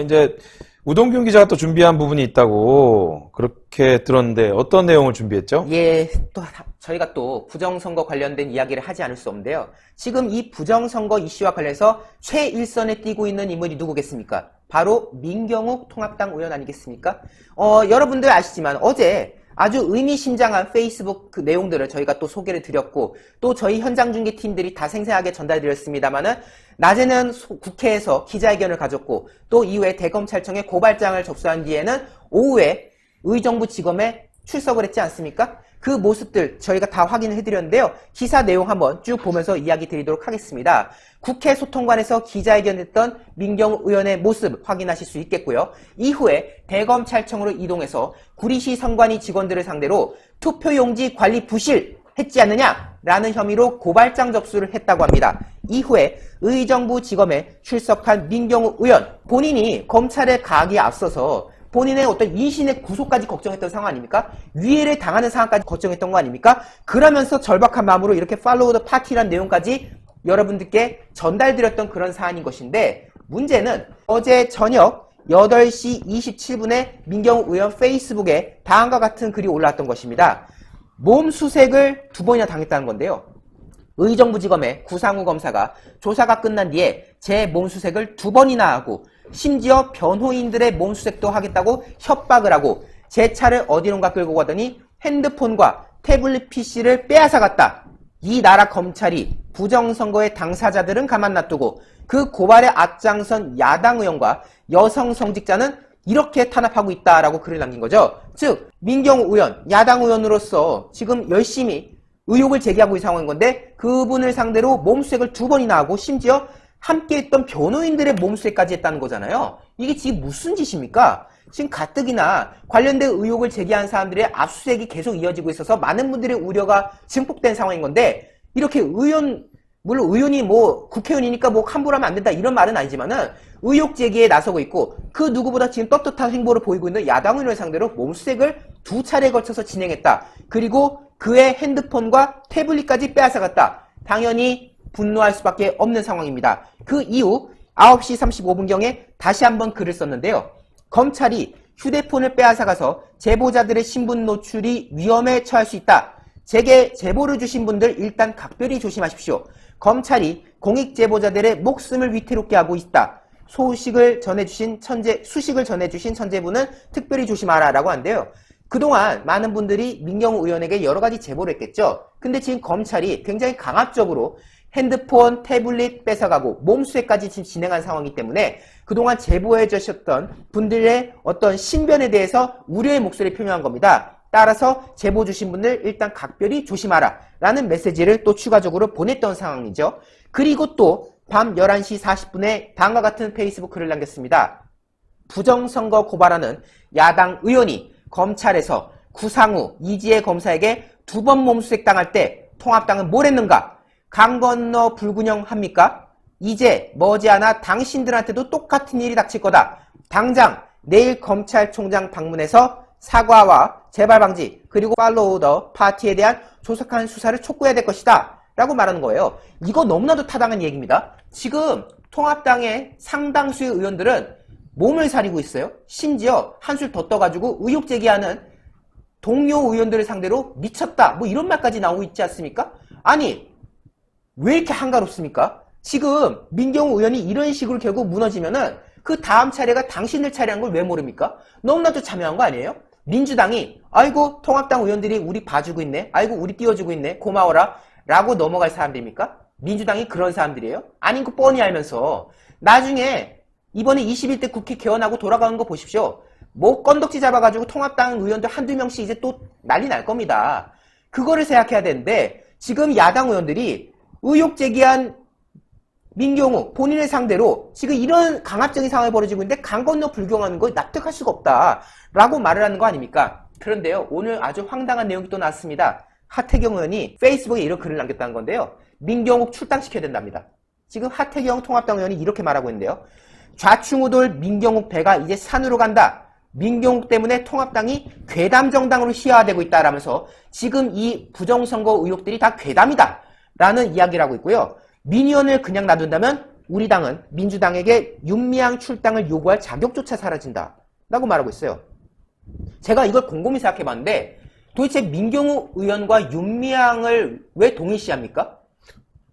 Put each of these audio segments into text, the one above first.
이제 우동균 기자가 또 준비한 부분이 있다고 그렇게 들었는데 어떤 내용을 준비했죠? 예, 저희가 또 부정선거 관련된 이야기를 하지 않을 수 없는데요. 지금 이 부정선거 이슈와 관련해서 최일선에 뛰고 있는 인물이 누구겠습니까? 바로 민경욱 통합당 의원 아니겠습니까? 여러분들 아시지만 어제 아주 의미심장한 페이스북 그 내용들을 저희가 또 소개를 드렸고 또 저희 현장 중계 팀들이 다 생생하게 전달드렸습니다만은 낮에는 국회에서 기자회견을 가졌고 또 이후에 대검찰청에 고발장을 접수한 뒤에는 오후에 의정부지검에 출석을 했지 않습니까? 그 모습들 저희가 다 확인을 해드렸는데요. 기사 내용 한번 쭉 보면서 이야기 드리도록 하겠습니다. 국회 소통관에서 기자회견했던 민경욱 의원의 모습 확인하실 수 있겠고요. 이후에 대검찰청으로 이동해서 구리시 선관위 직원들을 상대로 투표용지 관리 부실 했지 않느냐라는 혐의로 고발장 접수를 했다고 합니다. 이후에 의정부지검에 출석한 민경욱 의원 본인이 검찰에 가기에 앞서서 본인의 어떤 인신의 구속까지 걱정했던 상황 아닙니까? 위해를 당하는 상황까지 걱정했던 거 아닙니까? 그러면서 절박한 마음으로 이렇게 팔로우 더 파티라는 내용까지 여러분들께 전달드렸던 그런 사안인 것인데 문제는 어제 저녁 8시 27분에 민경욱 의원 페이스북에 다음과 같은 글이 올라왔던 것입니다. 몸수색을 2번이나 당했다는 건데요. 의정부지검의 구상우 검사가 조사가 끝난 뒤에 제 몸수색을 2번이나 하고 심지어 변호인들의 몸수색도 하겠다고 협박을 하고 제 차를 어디론가 끌고 가더니 핸드폰과 태블릿 PC를 빼앗아갔다. 이 나라 검찰이 부정선거의 당사자들은 가만 놔두고 그 고발에 앞장선 야당 의원과 여성 성직자는 이렇게 탄압하고 있다라고 글을 남긴 거죠. 즉 민경욱 의원, 야당 의원으로서 지금 열심히 의혹을 제기하고 있는 상황인 건데 그분을 상대로 몸수색을 2번이나 하고 심지어 함께했던 변호인들의 몸수색까지 했다는 거잖아요. 이게 지금 무슨 짓입니까? 지금 가뜩이나 관련된 의혹을 제기한 사람들의 압수수색이 계속 이어지고 있어서 많은 분들의 우려가 증폭된 상황인 건데 이렇게 물론 의원이 뭐 국회의원이니까 뭐 함부로 하면 안 된다 이런 말은 아니지만은 의혹 제기에 나서고 있고 그 누구보다 지금 떳떳한 행보를 보이고 있는 야당 의원을 상대로 몸수색을 2차례에 걸쳐서 진행했다. 그리고 그의 핸드폰과 태블릿까지 빼앗아갔다. 당연히 분노할 수밖에 없는 상황입니다. 그 이후 9시 35분경에 다시 한번 글을 썼는데요. 검찰이 휴대폰을 빼앗아가서 제보자들의 신분 노출이 위험에 처할 수 있다. 제게 제보를 주신 분들 일단 각별히 조심하십시오. 검찰이 공익 제보자들의 목숨을 위태롭게 하고 있다. 수식을 전해주신 천재분은 특별히 조심하라 라고 한대요. 그동안 많은 분들이 민경욱 의원에게 여러 가지 제보를 했겠죠. 근데 지금 검찰이 굉장히 강압적으로 핸드폰, 태블릿 뺏어가고 몸수색까지 지금 진행한 상황이기 때문에 그동안 제보해 주셨던 분들의 어떤 신변에 대해서 우려의 목소리를 표명한 겁니다. 따라서 제보 주신 분들 일단 각별히 조심하라 라는 메시지를 또 추가적으로 보냈던 상황이죠. 그리고 또 밤 11시 40분에 다음과 같은 페이스북 글을 남겼습니다. 부정선거 고발하는 야당 의원이 검찰에서 구상우, 이지혜 검사에게 2번 몸수색 당할 때 통합당은 뭘 했는가? 강 건너 불균형 합니까? 이제 머지않아 당신들한테도 똑같은 일이 닥칠 거다. 당장 내일 검찰총장 방문해서 사과와 재발 방지 그리고 팔로우 더 파티에 대한 조속한 수사를 촉구해야 될 것이다 라고 말하는 거예요. 이거 너무나도 타당한 얘기입니다. 지금 통합당의 상당수의 의원들은 몸을 사리고 있어요. 심지어 한술 더 떠가지고 의혹 제기하는 동료 의원들을 상대로 미쳤다 뭐 이런 말까지 나오고 있지 않습니까? 아니 왜 이렇게 한가롭습니까? 지금 민경욱 의원이 이런 식으로 결국 무너지면은 그 다음 차례가 당신들 차례한 걸 왜 모릅니까? 너무나도 참여한 거 아니에요? 민주당이 아이고 통합당 의원들이 우리 봐주고 있네, 아이고 우리 띄워주고 있네, 고마워라 라고 넘어갈 사람들입니까? 민주당이 그런 사람들이에요? 아닌 거 뻔히 알면서 나중에 이번에 21대 국회 개헌하고 돌아가는 거 보십시오. 뭐 건덕지 잡아가지고 통합당 의원들 한두 명씩 이제 또 난리 날 겁니다. 그거를 생각해야 되는데 지금 야당 의원들이 의혹 제기한 민경욱 본인을 상대로 지금 이런 강압적인 상황이 벌어지고 있는데 강 건너 불경하는 거 납득할 수가 없다라고 말을 하는 거 아닙니까? 그런데요. 오늘 아주 황당한 내용이 또 나왔습니다. 하태경 의원이 페이스북에 이런 글을 남겼다는 건데요. 민경욱 출당시켜야 된답니다. 지금 하태경 통합당 의원이 이렇게 말하고 있는데요. 좌충우돌 민경욱 배가 이제 산으로 간다. 민경욱 때문에 통합당이 괴담 정당으로 희화화되고 있다라면서 지금 이 부정선거 의혹들이 다 괴담이다 라는 이야기를 하고 있고요. 민 의원을 그냥 놔둔다면 우리 당은 민주당에게 윤미향 출당을 요구할 자격조차 사라진다 라고 말하고 있어요. 제가 이걸 곰곰이 생각해봤는데 도대체 민경우 의원과 윤미향을 왜 동일시합니까?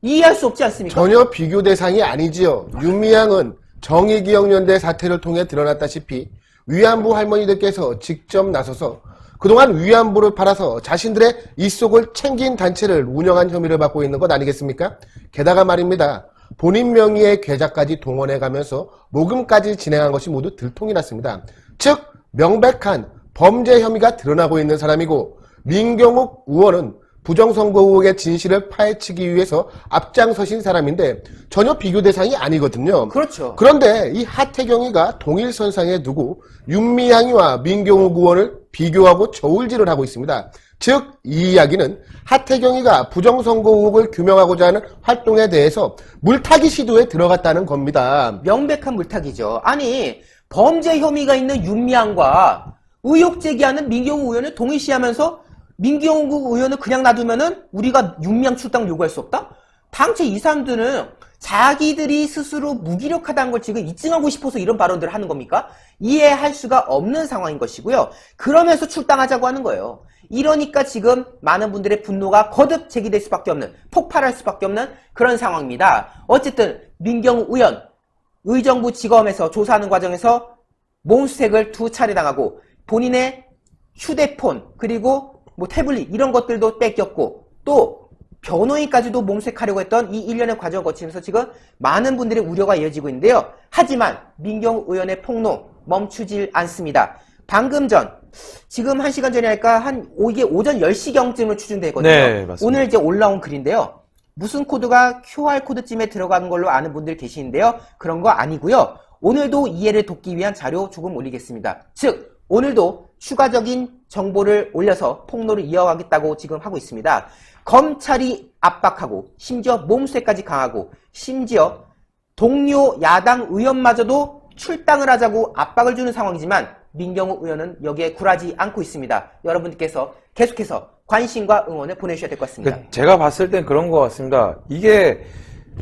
이해할 수 없지 않습니까? 전혀 비교 대상이 아니지요. 윤미향은 정의기억연대 사태를 통해 드러났다시피 위안부 할머니들께서 직접 나서서 그동안 위안부를 팔아서 자신들의 입속을 챙긴 단체를 운영한 혐의를 받고 있는 것 아니겠습니까? 게다가 말입니다. 본인 명의의 계좌까지 동원해가면서 모금까지 진행한 것이 모두 들통이 났습니다. 즉 명백한 범죄 혐의가 드러나고 있는 사람이고 민경욱 의원은 부정선거 의혹의 진실을 파헤치기 위해서 앞장서신 사람인데 전혀 비교 대상이 아니거든요. 그렇죠. 그런데 이 하태경이가 동일선상에 두고 윤미향이와 민경욱 의원을 비교하고 저울질을 하고 있습니다. 즉 이 이야기는 하태경이가 부정선거 의혹을 규명하고자 하는 활동에 대해서 물타기 시도에 들어갔다는 겁니다. 명백한 물타기죠. 아니 범죄 혐의가 있는 윤미향과 의혹 제기하는 민경욱 의원을 동일시하면서 민경욱 의원을 그냥 놔두면은 우리가 윤미향 출당 요구할 수 없다? 당최 이 사람들은 자기들이 스스로 무기력하다는 걸 지금 입증하고 싶어서 이런 발언들을 하는 겁니까? 이해할 수가 없는 상황인 것이고요. 그러면서 출당하자고 하는 거예요. 이러니까 지금 많은 분들의 분노가 거듭 제기될 수밖에 없는, 폭발할 수밖에 없는 그런 상황입니다. 어쨌든 민경욱 의원, 의정부 지검에서 조사하는 과정에서 몸수색을 2차례 당하고 본인의 휴대폰 그리고 뭐 태블릿 이런 것들도 뺏겼고 또 변호인까지도 몸색하려고 했던 이 일련의 과정을 거치면서 지금 많은 분들의 우려가 이어지고 있는데요. 하지만 민경욱 의원의 폭로 멈추질 않습니다. 방금 전 지금 1시간 전에 할까 이게 오전 10시경쯤을 추진되거든요. 네, 맞습니다. 오늘 이제 올라온 글인데요. 무슨 코드가 QR코드쯤에 들어가는 걸로 아는 분들 계시는데요. 그런 거 아니고요. 오늘도 이해를 돕기 위한 자료 조금 올리겠습니다. 즉 오늘도 추가적인 정보를 올려서 폭로를 이어가겠다고 지금 하고 있습니다. 검찰이 압박하고 심지어 몸수색까지 강하고 심지어 동료 야당 의원마저도 출당을 하자고 압박을 주는 상황이지만 민경욱 의원은 여기에 굴하지 않고 있습니다. 여러분들께서 계속해서 관심과 응원을 보내주셔야 될 것 같습니다. 제가 봤을 땐 그런 것 같습니다. 이게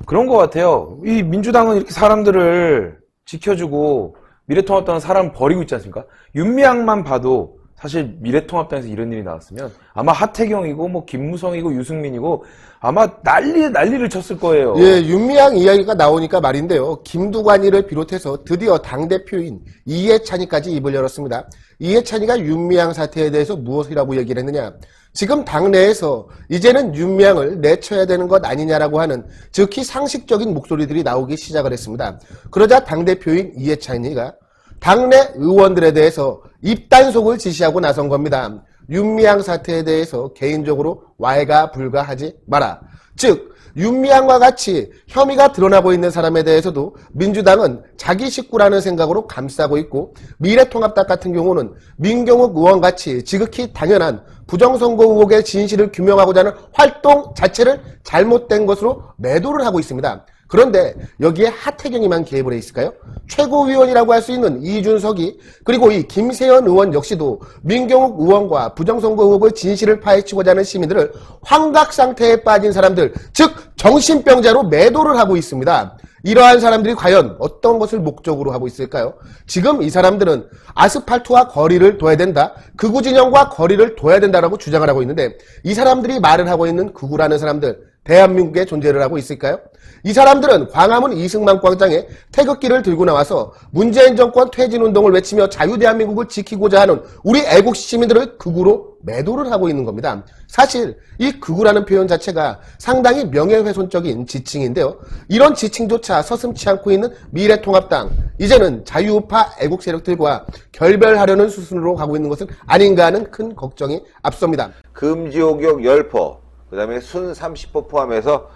그런 것 같아요. 이 민주당은 이렇게 사람들을 지켜주고 미래통합당은 사람 버리고 있지 않습니까? 윤미향만 봐도 사실 미래통합당에서 이런 일이 나왔으면 아마 하태경이고 뭐 김무성이고 유승민이고 아마 난리를 쳤을 거예요. 예, 윤미향 이야기가 나오니까 말인데요. 김두관이를 비롯해서 드디어 당대표인 이해찬이까지 입을 열었습니다. 이해찬이가 윤미향 사태에 대해서 무엇이라고 얘기를 했느냐. 지금 당내에서 이제는 윤미향을 내쳐야 되는 것 아니냐라고 하는 즉히 상식적인 목소리들이 나오기 시작을 했습니다. 그러자 당대표인 이해찬이가 당내 의원들에 대해서 입단속을 지시하고 나선 겁니다. 윤미향 사태에 대해서 개인적으로 왈가 불가하지 마라. 즉 윤미향과 같이 혐의가 드러나고 있는 사람에 대해서도 민주당은 자기 식구라는 생각으로 감싸고 있고 미래통합당 같은 경우는 민경욱 의원같이 지극히 당연한 부정선거 의혹의 진실을 규명하고자 하는 활동 자체를 잘못된 것으로 매도를 하고 있습니다. 그런데 여기에 하태경이만 개입을 해 있을까요? 최고위원이라고 할 수 있는 이준석이 그리고 이 김세연 의원 역시도 민경욱 의원과 부정선거 의혹의 진실을 파헤치고자 하는 시민들을 환각 상태에 빠진 사람들, 즉 정신병자로 매도를 하고 있습니다. 이러한 사람들이 과연 어떤 것을 목적으로 하고 있을까요? 지금 이 사람들은 아스팔트와 거리를 둬야 된다, 극우 진영과 거리를 둬야 된다라고 주장을 하고 있는데 이 사람들이 말을 하고 있는 극우라는 사람들, 대한민국에 존재를 하고 있을까요? 이 사람들은 광화문 이승만 광장에 태극기를 들고 나와서 문재인 정권 퇴진운동을 외치며 자유대한민국을 지키고자 하는 우리 애국 시민들을 극우로 매도를 하고 있는 겁니다. 사실 이 극우라는 표현 자체가 상당히 명예훼손적인 지칭인데요. 이런 지칭조차 서슴지 않고 있는 미래통합당, 이제는 자유우파 애국 세력들과 결별하려는 수순으로 가고 있는 것은 아닌가 하는 큰 걱정이 앞섭니다. 금지옥역 10포, 그 다음에 순 30포 포함해서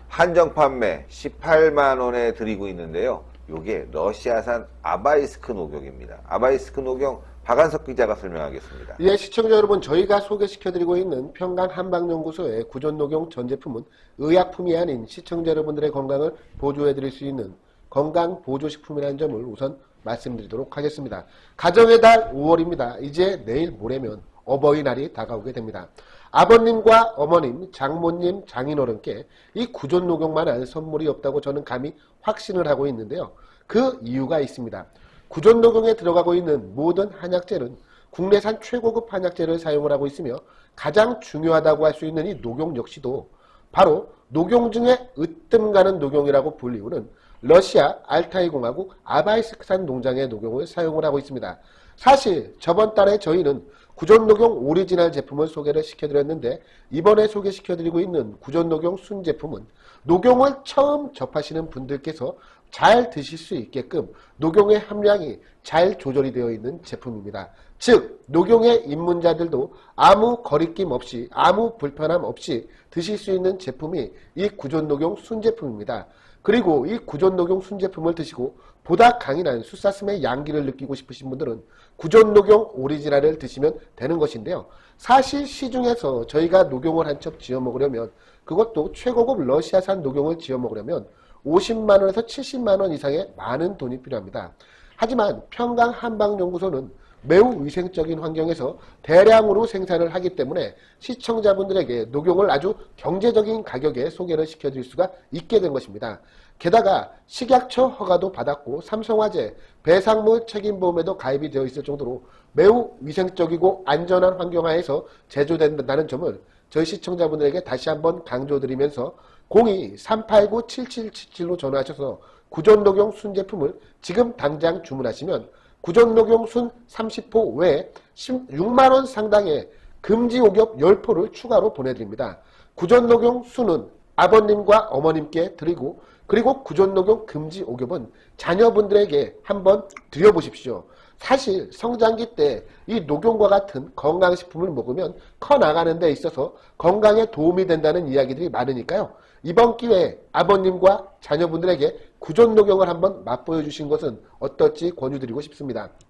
한정 판매 18만 원에 드리고 있는데요. 요게 러시아산 아바이스크 녹용입니다. 아바이스크 녹용 박한석 기자가 설명하겠습니다. 예, 시청자 여러분, 저희가 소개시켜드리고 있는 평강 한방연구소의 구존녹용 전 제품은 의약품이 아닌 시청자 여러분들의 건강을 보조해드릴 수 있는 건강보조식품이라는 점을 우선 말씀드리도록 하겠습니다. 가정의 달 5월입니다. 이제 내일 모레면 어버이날이 다가오게 됩니다. 아버님과 어머님, 장모님, 장인어른께 이 구존 녹용만한 선물이 없다고 저는 감히 확신을 하고 있는데요. 그 이유가 있습니다. 구존 녹용에 들어가고 있는 모든 한약재는 국내산 최고급 한약재를 사용을 하고 있으며 가장 중요하다고 할 수 있는 이 녹용 역시도 바로 녹용 중에 으뜸 가는 녹용이라고 불리우는 러시아 알타이 공화국 아바이스크산 농장의 녹용을 사용을 하고 있습니다. 사실 저번 달에 저희는 구존 녹용 오리지널 제품을 소개를 시켜드렸는데 이번에 소개시켜드리고 있는 구존 녹용 순 제품은 녹용을 처음 접하시는 분들께서 잘 드실 수 있게끔 녹용의 함량이 잘 조절이 되어 있는 제품입니다. 즉 녹용의 입문자들도 아무 거리낌 없이 아무 불편함 없이 드실 수 있는 제품이 이 구존 녹용 순 제품입니다. 그리고 이 구존 녹용 순 제품을 드시고 보다 강인한 숫사슴의 양기를 느끼고 싶으신 분들은 구존 녹용 오리지널을 드시면 되는 것인데요. 사실 시중에서 저희가 녹용을 한 첩 지어 먹으려면 그것도 최고급 러시아산 녹용을 지어 먹으려면 50만원에서 70만원 이상의 많은 돈이 필요합니다. 하지만 평강 한방연구소는 매우 위생적인 환경에서 대량으로 생산을 하기 때문에 시청자분들에게 녹용을 아주 경제적인 가격에 소개를 시켜드릴 수가 있게 된 것입니다. 게다가 식약처 허가도 받았고 삼성화재 배상물 책임보험에도 가입이 되어 있을 정도로 매우 위생적이고 안전한 환경하에서 제조된다는 점을 저희 시청자분들에게 다시 한번 강조드리면서 02-389-7777로 전화하셔서 구존 녹용 순 제품을 지금 당장 주문하시면 구존 녹용 순 30포 외에 16만원 상당의 금지 옥엽 10포를 추가로 보내드립니다. 구존 녹용 순은 아버님과 어머님께 드리고 그리고 구존 녹용 금지 옥엽은 자녀분들에게 한번 드려보십시오. 사실 성장기 때 이 녹용과 같은 건강식품을 먹으면 커 나가는 데 있어서 건강에 도움이 된다는 이야기들이 많으니까요. 이번 기회에 아버님과 자녀분들에게 구존 녹용을 한번 맛보여 주신 것은 어떨지 권유드리고 싶습니다.